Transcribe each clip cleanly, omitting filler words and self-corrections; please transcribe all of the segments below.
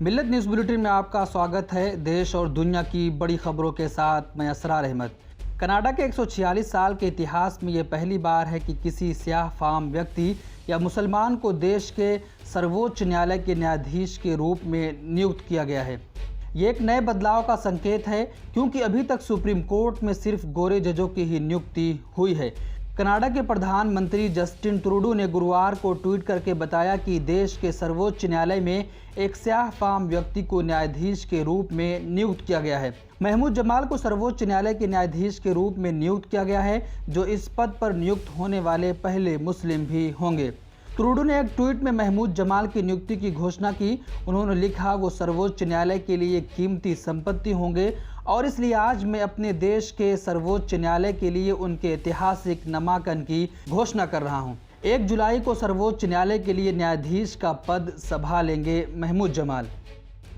मिल्लत news bulletin में आपका स्वागत है। देश और दुनिया की बड़ी खबरों के साथ मैं असरार अहमद। कनाडा के 146 साल के इतिहास में ये पहली बार है कि किसी स्याह फाम व्यक्ति या मुसलमान को देश के सर्वोच्च न्यायालय के न्यायाधीश के रूप में नियुक्त किया गया है। ये एक नए बदलाव का संकेत है, क्योंकि अभी तक सुप्रीम कोर्ट में सिर्फ गोरे जजों की ही नियुक्ति हुई है। कनाडा के प्रधानमंत्री जस्टिन ट्रूडो ने गुरुवार को ट्वीट करके बताया कि देश के सर्वोच्च न्यायालय में एक स्याह फाम व्यक्ति को न्यायाधीश के रूप में नियुक्त किया गया है। महमूद जमाल को सर्वोच्च न्यायालय के न्यायाधीश के रूप में नियुक्त किया गया है, जो इस पद पर नियुक्त होने वाले पहले मुस्लिम भी होंगे। ट्रूडो ने एक ट्वीट में महमूद जमाल की नियुक्ति की घोषणा की। उन्होंने लिखा, वो सर्वोच्च न्यायालय के लिए कीमती संपत्ति होंगे और इसलिए आज मैं अपने देश के सर्वोच्च न्यायालय के लिए उनके ऐतिहासिक नामांकन की घोषणा कर रहा हूं। 1 जुलाई को सर्वोच्च न्यायालय के लिए न्यायाधीश का पद संभालेंगे महमूद जमाल।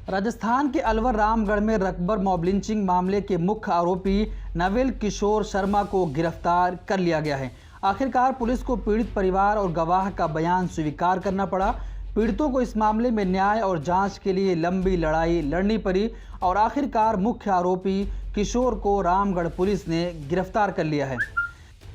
राजस्थान के अलवर रामगढ़ में रकबर मॉब लिंचिंग मामले के मुख्य आरोपी नवल किशोर शर्मा को गिरफ्तार कर लिया गया है। आखिरकार पुलिस को पीड़ित परिवार और गवाह का बयान स्वीकार करना पड़ा। पीड़ितों को इस मामले में न्याय और जांच के लिए लंबी लड़ाई लड़नी पड़ी और आखिरकार मुख्य आरोपी किशोर को रामगढ़ पुलिस ने गिरफ्तार कर लिया है।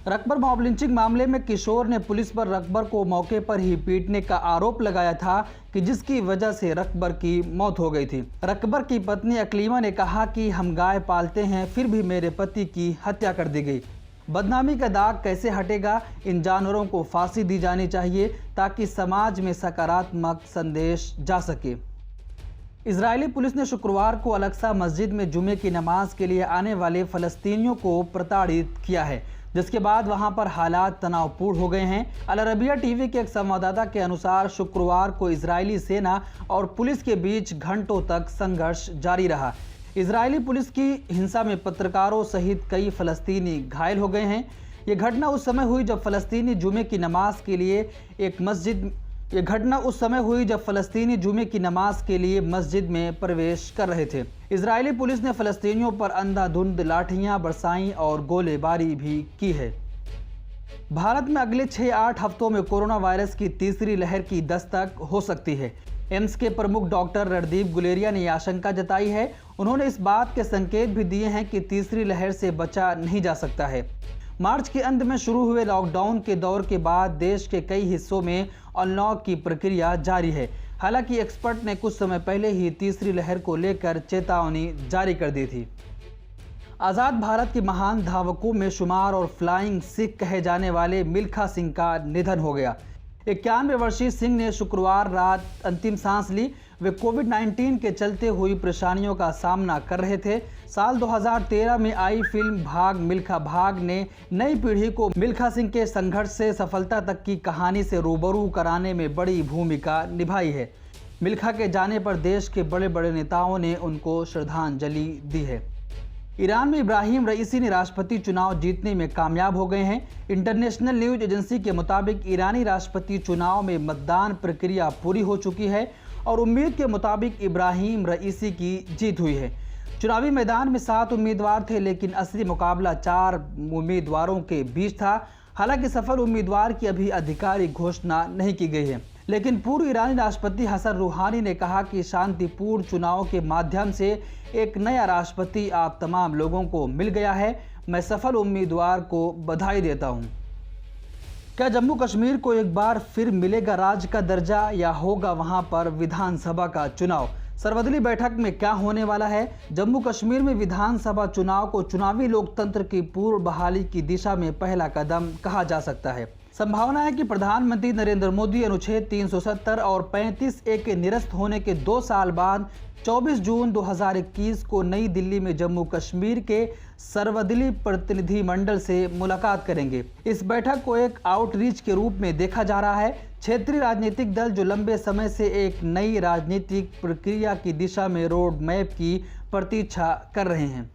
रकबर मॉब लिंचिंग मामले में किशोर ने पुलिस पर रकबर को मौके पर ही पीटने का आरोप लगाया था, कि जिसकी वजह से रकबर की मौत हो गई थी। रकबर की पत्नी अकलीमा ने कहा कि हम गाय पालते हैं, फिर भी मेरे पति की हत्या कर दी गई। बदनामी का दाग कैसे हटेगा? इन जानवरों को फांसी दी जानी चाहिए ताकि समाज में सकारात्मक संदेश जा सके। इजरायली पुलिस ने शुक्रवार को अल-अक्सा मस्जिद में जुमे की नमाज के लिए आने वाले फ़लस्तीनियों को प्रताड़ित किया है, जिसके बाद वहां पर हालात तनावपूर्ण हो गए हैं। अल अरबिया टीवी के एक संवाददाता के अनुसार शुक्रवार को इजरायली सेना और पुलिस के बीच घंटों तक संघर्ष जारी रहा। इजरायली पुलिस की हिंसा में पत्रकारों सहित कई फ़लस्तीनी घायल हो गए हैं। ये घटना उस समय हुई जब फ़लस्तीनी जुमे की नमाज के लिए मस्जिद में प्रवेश कर रहे थे। इजरायली पुलिस ने फ़लस्तीनियों पर अंधाधुंध लाठियां बरसाईं और गोलीबारी भी की है। भारत में अगले 6-8 हफ्तों में कोरोना वायरस की तीसरी लहर की दस्तक हो सकती है। एम्स के प्रमुख डॉक्टर रणदीप गुलेरिया ने आशंका जताई है। उन्होंने इस बात के संकेत भी दिए हैं कि तीसरी लहर से बचा नहीं जा सकता है। मार्च के अंत में शुरू हुए लॉकडाउन के दौर के बाद देश के कई हिस्सों में अनलॉक की प्रक्रिया जारी है। हालांकि एक्सपर्ट ने कुछ समय पहले ही तीसरी लहर को लेकर चेतावनी जारी कर दी थी। आज़ाद भारत के महान धावकों में शुमार और फ्लाइंग सिख कहे जाने वाले मिल्खा सिंह का निधन हो गया। 91 वर्षीय सिंह ने शुक्रवार रात अंतिम सांस ली। वे कोविड-19 के चलते हुई परेशानियों का सामना कर रहे थे। साल 2013 में आई फिल्म भाग मिल्खा भाग ने नई पीढ़ी को मिल्खा सिंह के संघर्ष से सफलता तक की कहानी से रूबरू कराने में बड़ी भूमिका निभाई है। मिल्खा के जाने पर देश के बड़े बड़े नेताओं ने उनको श्रद्धांजलि दी है। ईरान में इब्राहिम रईसी ने राष्ट्रपति चुनाव जीतने में कामयाब हो गए हैं। इंटरनेशनल न्यूज एजेंसी के मुताबिक ईरानी राष्ट्रपति चुनाव में मतदान प्रक्रिया पूरी हो चुकी है और उम्मीद के मुताबिक इब्राहिम रईसी की जीत हुई है। चुनावी मैदान में 7 उम्मीदवार थे, लेकिन असली मुकाबला 4 उम्मीदवारों के बीच था। हालांकि सफल उम्मीदवार की अभी आधिकारिक घोषणा नहीं की गई है, लेकिन पूर्व ईरानी राष्ट्रपति हसन रूहानी ने कहा कि शांतिपूर्ण चुनाव के माध्यम से एक नया राष्ट्रपति आप तमाम लोगों को मिल गया है। मैं सफल उम्मीदवार को बधाई देता हूं। क्या जम्मू कश्मीर को एक बार फिर मिलेगा राज्य का दर्जा या होगा वहां पर विधानसभा का चुनाव? सर्वदलीय बैठक में क्या होने वाला है? जम्मू कश्मीर में विधानसभा चुनाव को चुनावी लोकतंत्र की पूर्ण बहाली की दिशा में पहला कदम कहा जा सकता है। संभावना है कि प्रधानमंत्री नरेंद्र मोदी अनुच्छेद 370 और 35A के निरस्त होने के 2 साल बाद 24 जून 2021 को नई दिल्ली में जम्मू कश्मीर के सर्वदलीय प्रतिनिधि मंडल से मुलाकात करेंगे। इस बैठक को एक आउटरीच के रूप में देखा जा रहा है। क्षेत्रीय राजनीतिक दल जो लंबे समय से एक नई राजनीतिक प्रक्रिया की दिशा में रोड मैप की प्रतीक्षा कर रहे हैं।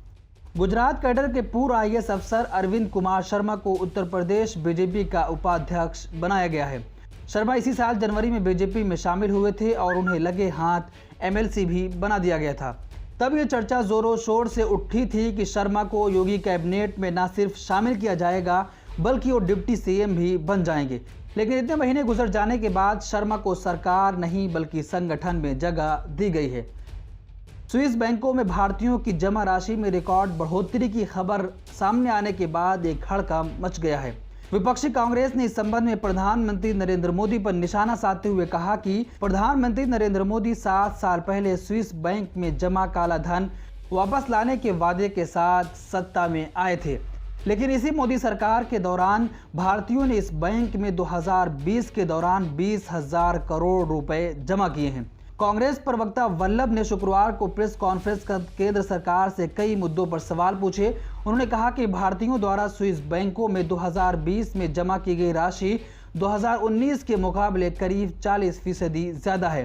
गुजरात कैडर के पूर्व IAS अफसर अरविंद कुमार शर्मा को उत्तर प्रदेश बीजेपी का उपाध्यक्ष बनाया गया है। शर्मा इसी साल जनवरी में बीजेपी में शामिल हुए थे और उन्हें लगे हाथ MLC भी बना दिया गया था। तब ये चर्चा जोरों शोर से उठी थी कि शर्मा को योगी कैबिनेट में न सिर्फ शामिल किया जाएगा बल्कि वो डिप्टी CM भी बन जाएंगे। लेकिन इतने महीने गुजर जाने के बाद शर्मा को सरकार नहीं बल्कि संगठन में जगह दी गई है। स्विस बैंकों में भारतीयों की जमा राशि में रिकॉर्ड बढ़ोतरी की खबर सामने आने के बाद एक हड़कंप मच गया है। विपक्षी कांग्रेस ने इस संबंध में प्रधानमंत्री नरेंद्र मोदी पर निशाना साधते हुए कहा कि प्रधानमंत्री नरेंद्र मोदी 7 साल पहले स्विस बैंक में जमा काला धन वापस लाने के वादे के साथ सत्ता में आए थे, लेकिन इसी मोदी सरकार के दौरान भारतीयों ने इस बैंक में 2020 के दौरान 20,000 करोड़ रुपए जमा किए हैं। कांग्रेस प्रवक्ता वल्लभ ने शुक्रवार को प्रेस कॉन्फ्रेंस कर केंद्र सरकार से कई मुद्दों पर सवाल पूछे। उन्होंने कहा कि भारतीयों द्वारा स्विस बैंकों में 2020 में जमा की गई राशि 2019 के मुकाबले करीब 40% ज्यादा है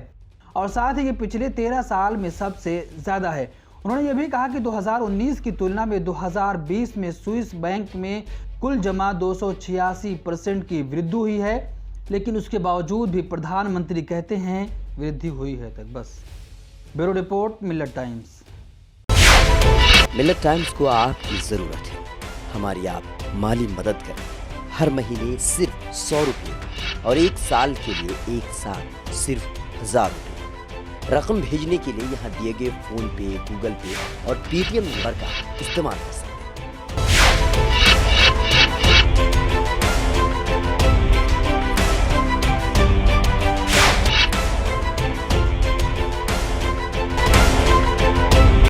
और साथ ही ये पिछले 13 साल में सबसे ज्यादा है। उन्होंने ये भी कहा कि 2019 की तुलना में 2020 में स्विस बैंक में कुल जमा 286% की वृद्धि हुई है, लेकिन उसके बावजूद भी प्रधानमंत्री कहते हैं वृद्धि हुई है तक। बस ब्यूरो रिपोर्ट, मिलत टाइम्स। मिलत टाइम्स को आपकी जरूरत है, हमारी आप माली मदद करें। हर महीने सिर्फ 100 रुपये और 1 साल के लिए एक साल सिर्फ 1000 रुपये। रकम भेजने के लिए यहाँ दिए गए फोन पे, गूगल पे और पेटीएम नंबर का इस्तेमाल कर सकते हैं।